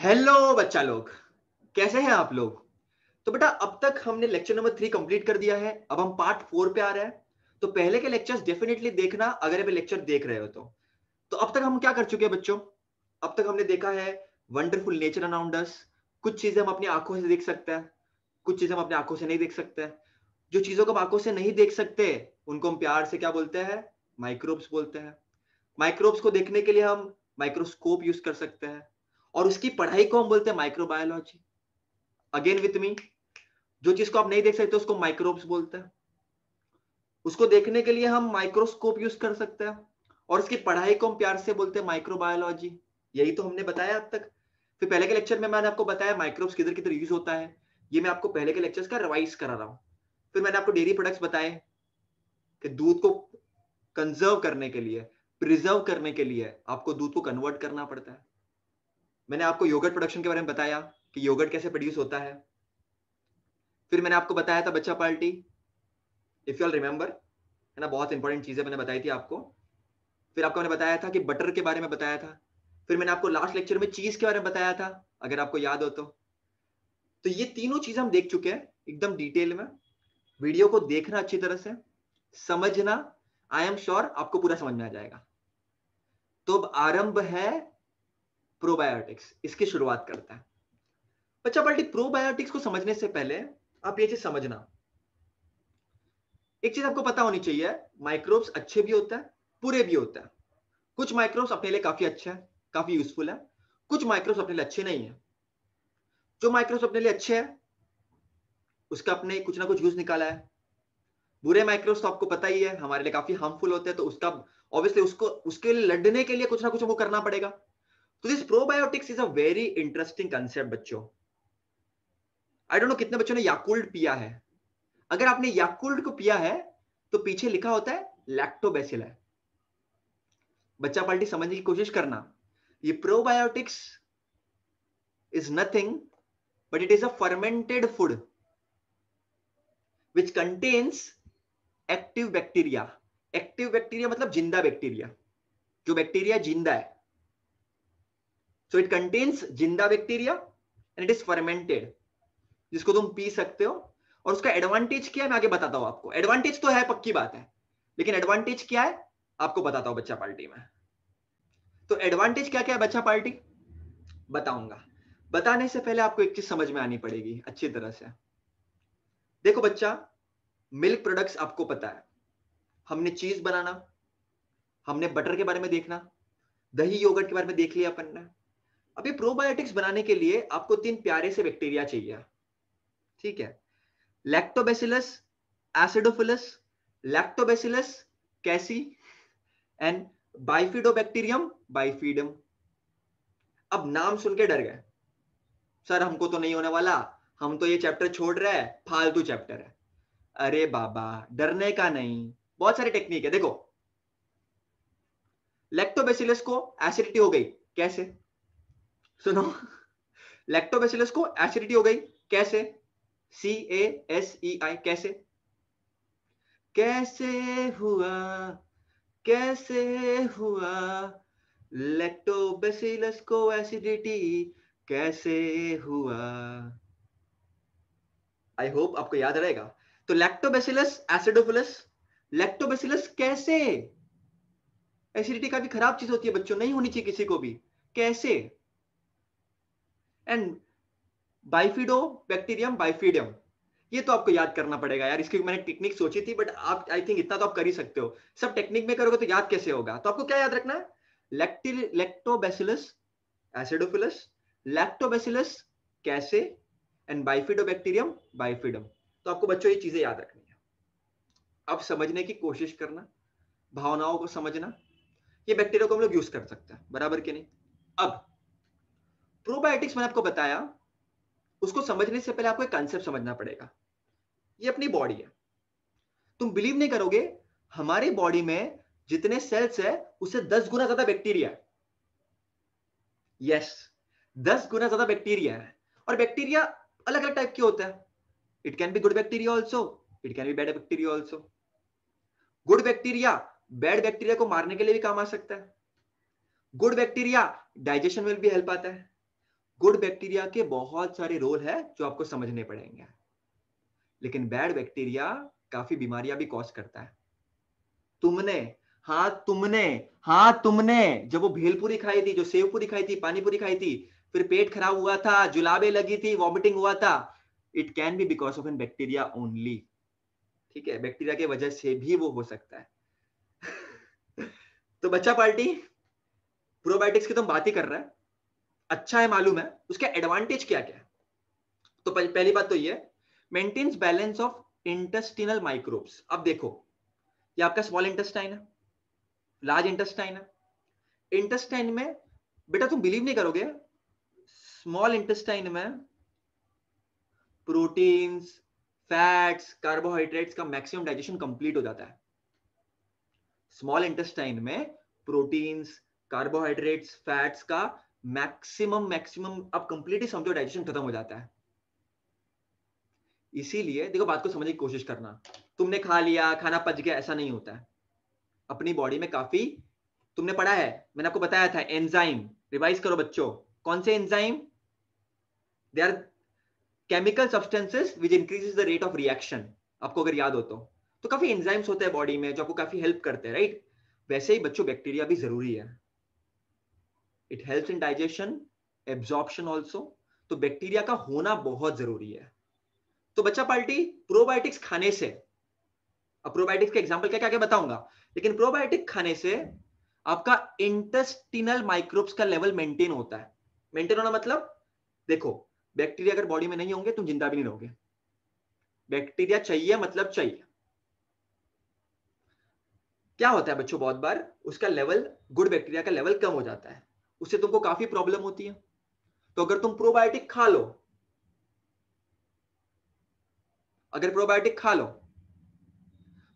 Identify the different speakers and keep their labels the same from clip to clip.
Speaker 1: Hello बच्चा लोग, कैसे हैं आप लोग। तो बेटा अब तक हमने लेक्चर नंबर 3 कंप्लीट कर दिया है। अब हम पार्ट 4 पे आ रहे हैं। तो पहले के लेक्चर्स डेफिनेटली देखना अगर ये लेक्चर देख रहे हो तो अब तक हम क्या कर चुके हैं बच्चों। अब तक हमने देखा है वंडरफुल नेचर अराउंड अस। कुछ चीजें हम अपनी आंखों से देख सकते हैं, कुछ चीजें हम अपनी आंखों से नहीं देख सकते। जो चीजों को हम आंखों से नहीं देख सकते उनको हम प्यार से क्या बोलते हैं, माइक्रोब्स बोलते हैं। माइक्रोब्स को देखने के लिए हम माइक्रोस्कोप यूज कर सकते हैं और उसकी पढ़ाई को हम बोलते हैं माइक्रोबायोलॉजी। अगेन विथ मी, जो चीज को आप नहीं देख सकते उसको माइक्रोब्स बोलते हैं। उसको देखने के लिए हम माइक्रोस्कोप यूज कर सकते हैं और उसकी पढ़ाई को हम प्यार से बोलते हैं माइक्रोबायोलॉजी। यही तो हमने बताया अब तक। फिर पहले के लेक्चर में मैंने आपको बताया माइक्रोब्स किधर किधर यूज होता है। ये मैं आपको पहले के लेक्चर्स का रिवाइज करा रहा हूँ। फिर मैंने आपको डेयरी प्रोडक्ट्स बताए कि दूध को कंजर्व करने के लिए, प्रिजर्व करने के लिए आपको दूध को कन्वर्ट करना पड़ता है। मैंने आपको योगर्ट प्रोडक्शन के बारे में बताया कि योगर्ट कैसे प्रोड्यूस होता है। फिर मैंने आपको बताया था बच्चा party, if you all remember, है ना, बहुत इंपॉर्टेंट चीजें मैंने बताई थी आपको। फिर आपको मैंने बताया था कि बटर के बारे में बताया था। फिर मैंने आपको लास्ट लेक्चर में चीज के बारे में बताया था, अगर आपको याद हो तो ये तीनों चीजें हम देख चुके हैं एकदम डिटेल में। वीडियो को देखना अच्छी तरह से, समझना। आई एम श्योर आपको पूरा समझ में आ जाएगा। तो अब आरंभ है प्रोबायोटिक्स, इसकी शुरुआत करता है बच्चा पार्टी। प्रोबायोटिक्स को समझने से पहले आप ये चीज समझना, एक चीज आपको पता होनी चाहिए, माइक्रोब्स अच्छे भी होते हैं, बुरे भी होते हैं। कुछ माइक्रोब्स अपने लिए काफी अच्छा है, काफी यूजफुल है। कुछ माइक्रोब्स अपने लिए अच्छे नहीं है। जो माइक्रोब्स अपने लिए अच्छे हैं उसका अपने कुछ ना कुछ यूज निकाला है। बुरे माइक्रोब्स तो आपको पता ही है हमारे लिए काफी हार्मफुल होते हैं, तो उसका ऑब्वियसली उसको उसके लिए लड़ने के लिए कुछ ना कुछ हमको करना पड़ेगा। तो this probiotics is a very interesting concept बच्चों। आई डोंट नो कितने बच्चों ने याकुल्ट पिया है। अगर आपने याकुल्ट को पिया है तो पीछे लिखा होता है लैक्टोबैसिल है। बच्चा पार्टी समझने की कोशिश करना, ये probiotics is nothing but it is a fermented food which contains active bacteria. Active bacteria मतलब जिंदा बैक्टीरिया, जो बैक्टीरिया जिंदा है। सो इट कंटेन्स जिंदा bacteria and it is fermented, जिसको तुम पी सकते हो। और उसका एडवांटेज क्या है मैं आगे बताता हूं आपको। एडवांटेज तो है, पक्की बात है, लेकिन एडवांटेज क्या है आपको बताता हूं बच्चा पार्टी में। तो एडवांटेज क्या क्या है बच्चा पार्टी बताऊंगा। बताने से पहले आपको एक चीज समझ में आनी पड़ेगी अच्छी तरह से। देखो बच्चा, मिल्क प्रोडक्ट्स आपको पता है, हमने चीज बनाना, हमने बटर के बारे में देखना, दही योगर्ट के बारे में देख लिया अपन ने। अभी प्रोबायोटिक्स बनाने के लिए आपको 3 प्यारे से बैक्टीरिया चाहिए, ठीक है। लैक्टोबैसिलस एसिडोफिलस, लैक्टोबैसिलस कैसी एंड बाइफिडोबैक्टीरियम बाइफिडम। अब नाम सुन के डर गए, सर हमको तो नहीं होने वाला, हम तो ये चैप्टर छोड़ रहे हैं, फालतू चैप्टर है। अरे बाबा, डरने का नहीं, बहुत सारी टेक्निक है। देखो, लैक्टोबैसिलस को एसिडिटी हो गई, कैसे? सुनो, लैक्टोबैसिलस को एसिडिटी हो गई, कैसे? CASEI, कैसे? कैसे हुआ, कैसे हुआ लैक्टोबैसिलस को एसिडिटी, कैसे हुआ? आई होप आपको याद रहेगा। तो लैक्टोबैसिलस एसिडोफिलस, लैक्टोबैसिलस कैसे? एसिडिटी काफी खराब चीज होती है बच्चों, नहीं होनी चाहिए किसी को भी, कैसे? एंड बाइफिडो बैक्टीरियम बाइफिडियम, ये तो आपको याद करना पड़ेगा यार। इसकी मैंने टेक्निक सोची थी बट आप आई थिंक इतना तो आप कर ही सकते हो। सब टेक्निक में करोगे तो याद कैसे होगा। तो आपको क्या याद रखना है, लैक्टोबैसिलस एसिडोफिलस, लैक्टोबैसिलस कैसे एंड बाइफिडोबैक्टीरियम बाइफिडम। तो आपको बच्चों ये चीजें याद रखनी है। अब समझने की कोशिश करना, भावनाओं को समझना। ये बैक्टीरिया को हम लोग यूज कर सकते हैं, बराबर के नहीं। अब प्रोबायोटिक्स मैंने आपको बताया, उसको समझने से पहले आपको एक कंसेप्ट समझना पड़ेगा। ये अपनी बॉडी है, तुम बिलीव नहीं करोगे, हमारी बॉडी में जितने सेल्स है उससे 10 गुना ज्यादा बैक्टीरिया है। यस, 10 गुना ज्यादा बैक्टीरिया है। और बैक्टीरिया अलग अलग टाइप के होते हैं। It can be good bacteria also, it can be bad bacteria also. Good bacteria bad bacteria को मारने के लिए भी काम आ सकता है। गुड बैक्टीरिया डाइजेशन में भी हेल्प आता है। गुड बैक्टीरिया के बहुत सारे रोल है जो आपको समझने पड़ेंगे, लेकिन बैड बैक्टीरिया काफी बीमारियां भी कॉज करता है। तुमने तुमने जब वो भेलपुरी खाई थी, जो सेव पूरी खाई थी, पानी पूरी खाई थी, फिर पेट खराब हुआ था, जुलाबे लगी थी, वॉमिटिंग हुआ था, it can be because of an bacteria only. ठीक है, बैक्टीरिया की वजह से भी वो हो सकता है। तो बच्चा पार्टी, प्रोबायोटिक्स की तो हम बात ही कर रहे हैं, अच्छा है मालूम है, उसका एडवांटेज क्या क्या है? तो पहली बात तो ये maintains balance of intestinal microbes. अब देखो, ये आपका स्मॉल इंटेस्टाइन है, लार्ज इंटेस्टाइन है। इंटेस्टाइन में बेटा तुम बिलीव नहीं करोगे, स्मॉल इंटेस्टाइन में प्रोटीन्स, फैट्स, कार्बोहाइड्रेट्स का मैक्सिमम डाइजेशन कंप्लीट हो जाता है। स्मॉल इंटेस्टाइन में प्रोटीन्स, कार्बोहाइड्रेट्स, फैट्स का मैक्सिमम अब कंप्लीट ही समझो डाइजेशन खत्म हो जाता है। इसीलिए देखो, बात को समझने की कोशिश करना, तुमने खा लिया, खाना पच गया, ऐसा नहीं होता है। अपनी बॉडी में काफी, तुमने पढ़ा है, मैंने आपको बताया था एंजाइम, रिवाइज करो बच्चों, कौन से enzyme? They are chemical substances which increases the rate of reaction. आपको अगर याद हो तो काफी एंजाइम्स होते हैं बॉडी में जो आपको काफी हेल्प करते हैं, राइट? वैसे ही बच्चों बैक्टीरिया भी जरूरी है, it helps in digestion, absorption also. तो बैक्टीरिया का होना बहुत जरूरी है। तो बच्चा पार्टी, प्रोबायोटिक्स खाने से, अब प्रोबायोटिक्स का एग्जांपल क्या क्या बताऊंगा, लेकिन प्रोबायोटिक खाने से आपका इंटेस्टिनल माइक्रोब्स का लेवल मेंटेन होता है। मेंटेन होना मतलब, देखो, बैक्टीरिया अगर बॉडी में नहीं होंगे तुम जिंदा भी नहीं रहोगे। बैक्टीरिया चाहिए मतलब चाहिए। क्या होता है बच्चों, बहुत बार उसका लेवल, गुड बैक्टीरिया का लेवल कम हो जाता है, उससे तुमको काफी प्रॉब्लम होती है। तो अगर तुम प्रोबायोटिक खा लो, अगर प्रोबायोटिक खा लो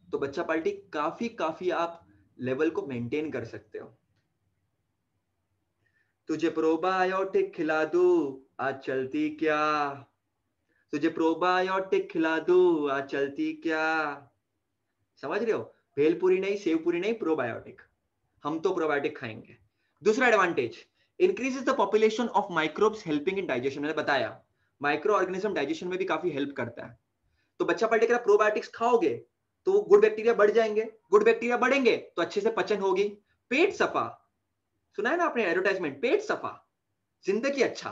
Speaker 1: तो बच्चा पार्टी काफी काफी आप लेवल को मेंटेन कर सकते हो। तुझे प्रोबायोटिक खिला दूं आज चलती क्या, तुझे प्रोबायोटिक खिला दूं आज चलती क्या। समझ रहे हो? भेलपुरी नहीं, सेवपुरी नहीं, प्रोबायोटिक। हम तो प्रोबायोटिक खाएंगे। दूसरा advantage, increases the population of microbes helping in digestion. मैंने बताया माइक्रो ऑर्गेनिज्म डाइजेशन में भी काफी हेल्प करता है। तो बच्चा पार्टी अगर प्रोबायोटिक्स खाओगे तो गुड बैक्टीरिया बढ़ जाएंगे, गुड बैक्टीरिया बढ़ेंगे तो अच्छे से पचन होगी, पेट सफा। सुना है ना आपने एडवर्टाइजमेंट, पेट सफा जिंदगी अच्छा।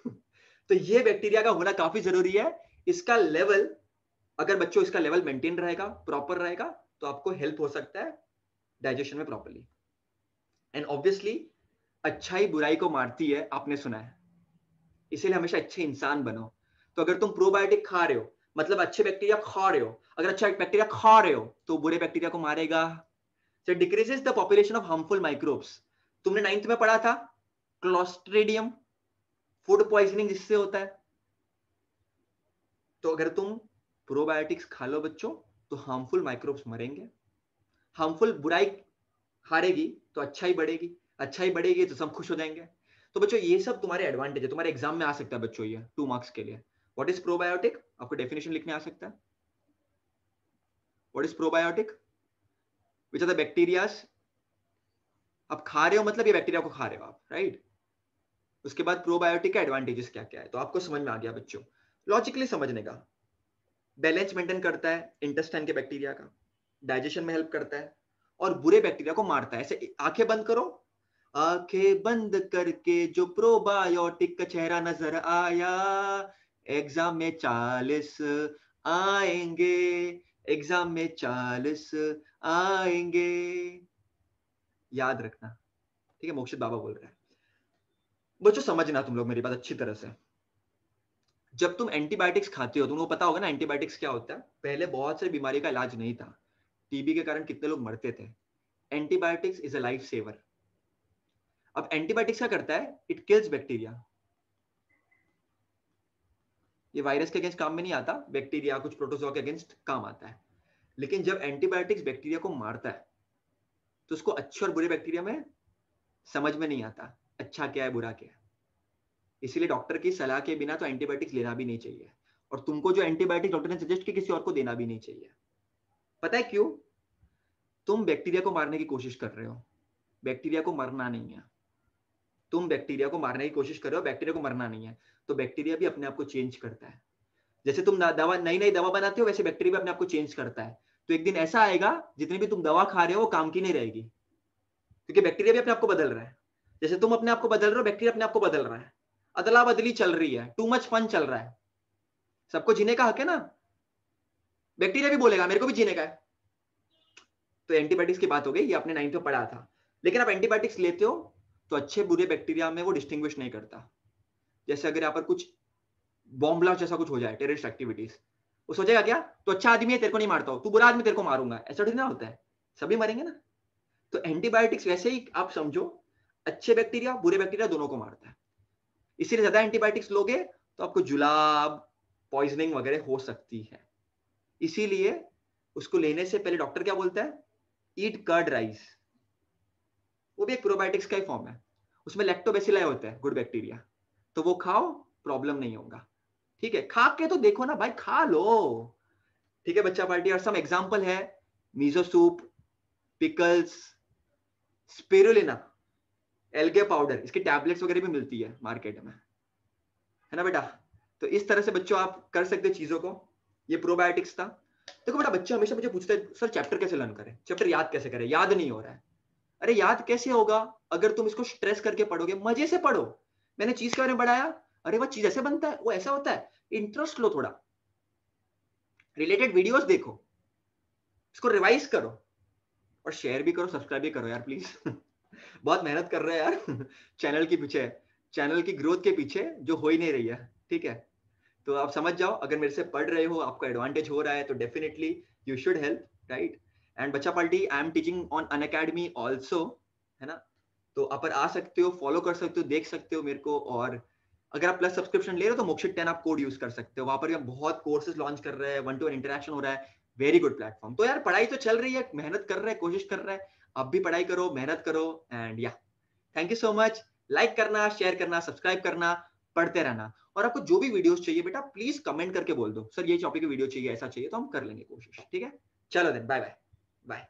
Speaker 1: तो ये बैक्टीरिया का होना काफी जरूरी है। इसका लेवल, अगर बच्चों इसका लेवल मेंटेन रहेगा, प्रॉपर रहेगा, तो आपको हेल्प हो सकता है डाइजेशन में प्रॉपर्ली। एंड ऑब्वियसली अच्छाई बुराई को मारती है, आपने सुना है, इसीलिए हमेशा अच्छे इंसान बनो। तो अगर तुम प्रोबायोटिक खा रहे हो मतलब अच्छे बैक्टीरिया खा रहे हो, अगर अच्छा बैक्टीरिया खा रहे हो तो बुरे बैक्टीरिया को मारेगा। So it decreases the population of harmful microbes. तुमने 9th में पढ़ा था क्लोस्ट्रीडियम, फूड पॉइजनिंग जिससे होता है। तो अगर तुम प्रोबायोटिक्स खा लो बच्चों तो हार्मफुल माइक्रोब्स मरेंगे, हार्मफुल बुराई हारेगी तो अच्छाई बढ़ेगी, अच्छाई बढ़ेगी तो सब खुश हो जाएंगे। तो बच्चों ये सब तुम्हारे एडवांटेज है, तुम्हारे एग्जाम में आ सकता है बच्चों, ये 2 मार्क्स के लिए। व्हाट इज प्रोबायोटिक, आपको डेफिनेशन लिखने आ सकता है। What is probiotic, which are the bacterias. आप खा रहे हो मतलब ये बैक्टीरिया को खा रहे हो आप, राइट? उसके बाद प्रोबायोटिक का एडवांटेजेस क्या क्या है, तो आपको समझ में आ गया बच्चों। लॉजिकली समझने का, बैलेंस मेंटेन करता है इंटेस्टाइन के बैक्टीरिया का, डाइजेशन में हेल्प करता है और बुरे बैक्टीरिया को मारता है। ऐसे आंखें बंद करो, आंखें बंद करके जो प्रोबायोटिक का चेहरा नजर आया, एग्जाम में 40 आएंगे, एग्जाम में 40 आएंगे। याद रखना, ठीक है? मोक्षित बाबा बोल रहे हैं। बच्चों समझना तुम लोग मेरी बात अच्छी तरह से, जब तुम एंटीबायोटिक्स खाते हो, तुमको पता होगा ना एंटीबायोटिक्स क्या होता है। पहले बहुत सारी बीमारी का इलाज नहीं था, टीबी के कारण कितने लोग मरते थे। Antibiotics is a life saver. अब एंटीबायोटिक्स क्या करता है, इट किल्स बैक्टीरिया। ये वायरस के अगेंस्ट काम में नहीं आता, बैक्टीरिया कुछ प्रोटोजोआ के अगेंस्ट काम आता है। लेकिन जब एंटीबायोटिक्स बैक्टीरिया को मारता है तो उसको अच्छे और बुरे बैक्टीरिया में समझ में नहीं आता अच्छा क्या है बुरा क्या है। इसीलिए डॉक्टर की सलाह के बिना तो एंटीबायोटिक्स लेना भी नहीं चाहिए, और तुमको जो एंटीबायोटिक डॉक्टर ने सजेस्ट की किसी और को देना भी नहीं चाहिए। पता है क्यों? तुम बैक्टीरिया को मारने की कोशिश कर रहे हो, बैक्टीरिया को मरना नहीं है। तुम बैक्टीरिया को मारने की कोशिश कर रहे हो, बैक्टीरिया को मरना नहीं है, तो बैक्टीरिया भी अपने आप को चेंज करता है। जैसे तुम दवा नई नई दवा बनाते हो, वैसे बैक्टीरिया भी अपने आप को चेंज करता है। तो एक दिन ऐसा आएगा जितनी भी तुम दवा खा रहे हो वो काम की नहीं रहेगी, क्योंकि बैक्टीरिया भी अपने आप को बदल रहा है। जैसे तुम अपने आप को बदल रहे हो, बैक्टीरिया अपने आप को बदल रहा है। अदला बदली चल रही है, टू मच फन चल रहा है। सबको जीने का हक है ना, बैक्टीरिया भी बोलेगा मेरे को भी जीने का है। तो एंटीबायोटिक्स की बात हो गई, ये आपने 9th में पढ़ा था। लेकिन आप एंटीबायोटिक्स लेते हो तो अच्छे बुरे बैक्टीरिया में वो डिस्टिंग्विश नहीं करता। जैसे अगर यहाँ पर कुछ बॉम्ब ब्लास्ट जैसा कुछ हो जाए, टेररिस्ट एक्टिविटीज, वो सोचेगा क्या तो अच्छा आदमी है तेरे को नहीं मारता हूं, तू बुरा आदमी तेरे को मारूंगा, ऐसा थोड़ी ना होता है, सभी मरेंगे ना। तो एंटीबायोटिक्स वैसे ही आप समझो, अच्छे बैक्टीरिया बुरे बैक्टीरिया दोनों को मारता है। इसीलिए ज्यादा एंटीबायोटिक्स लोगे तो आपको जुलाब, पॉइजनिंग वगैरह हो सकती है। इसीलिए उसको लेने से पहले डॉक्टर क्या बोलता है, ईट कर्ड राइस, वो भी एक प्रोबायोटिक्स का ही फॉर्म है, उसमें लैक्टोबैसिलाई होता है, गुड बैक्टीरिया, तो वो खाओ, प्रॉब्लम नहीं होगा। ठीक है, खा के तो देखो ना भाई, खा लो। ठीक है बच्चा पार्टी, और सम एग्जांपल है, miso soup, pickles, spirulina, algae powder, इसकी टैबलेट्स वगैरह भी मिलती है मार्केट में, है ना बेटा। तो इस तरह से बच्चों आप कर सकते चीजों को। ये प्रोबायोटिक्स था। देखो बेटा, बच्चे हमेशा मुझे पूछते हैं सर चैप्टर कैसे लर्न करें, चैप्टर याद कैसे करें, याद नहीं हो रहा है। अरे याद कैसे होगा, अगर तुम इसको स्ट्रेस करके पढ़ोगे, मजे से पढ़ो। मैंने चीज के बारे में पढ़ाया, अरे वो चीज ऐसे बनता है, वो ऐसा होता है, इंटरेस्ट लो, थोड़ा रिलेटेड वीडियोस देखो, इसको रिवाइज करो, और शेयर भी करो, सब्सक्राइब भी करो यार प्लीज। बहुत मेहनत कर रहे हैं यार चैनल के पीछे, चैनल की ग्रोथ के पीछे, जो हो ही नहीं रही है। ठीक है, तो आप समझ जाओ, अगर मेरे से पढ़ रहे हो, आपको एडवांटेज हो रहा है, तो definitely you should help, right. And बच्चा party, I am teaching on Unacademy also, है ना। तो आप आ सकते हो, फॉलो कर सकते हो, देख सकते हो मेरे को। और अगर आप प्लस सब्सक्रिप्शन ले रहे हो तो मोक्षित 10 आप कोड यूज कर सकते हो, वहां पर हम बहुत कोर्सेज लॉन्च कर रहे हैं, 1-to-1 इंटरेक्शन हो रहा है, वेरी गुड प्लेटफॉर्म। तो यार पढ़ाई तो चल रही है, मेहनत कर रहे हैं, कोशिश कर रहे हैं, आप भी पढ़ाई करो, मेहनत करो। एंड या thank you so much. Like करना, शेयर करना, सब्सक्राइब करना, पढ़ते रहना। और आपको जो भी वीडियोस चाहिए बेटा, प्लीज कमेंट करके बोल दो, सर ये टॉपिक की वीडियो चाहिए, ऐसा चाहिए, तो हम कर लेंगे कोशिश। ठीक है, चलो देन, बाय बाय बाय।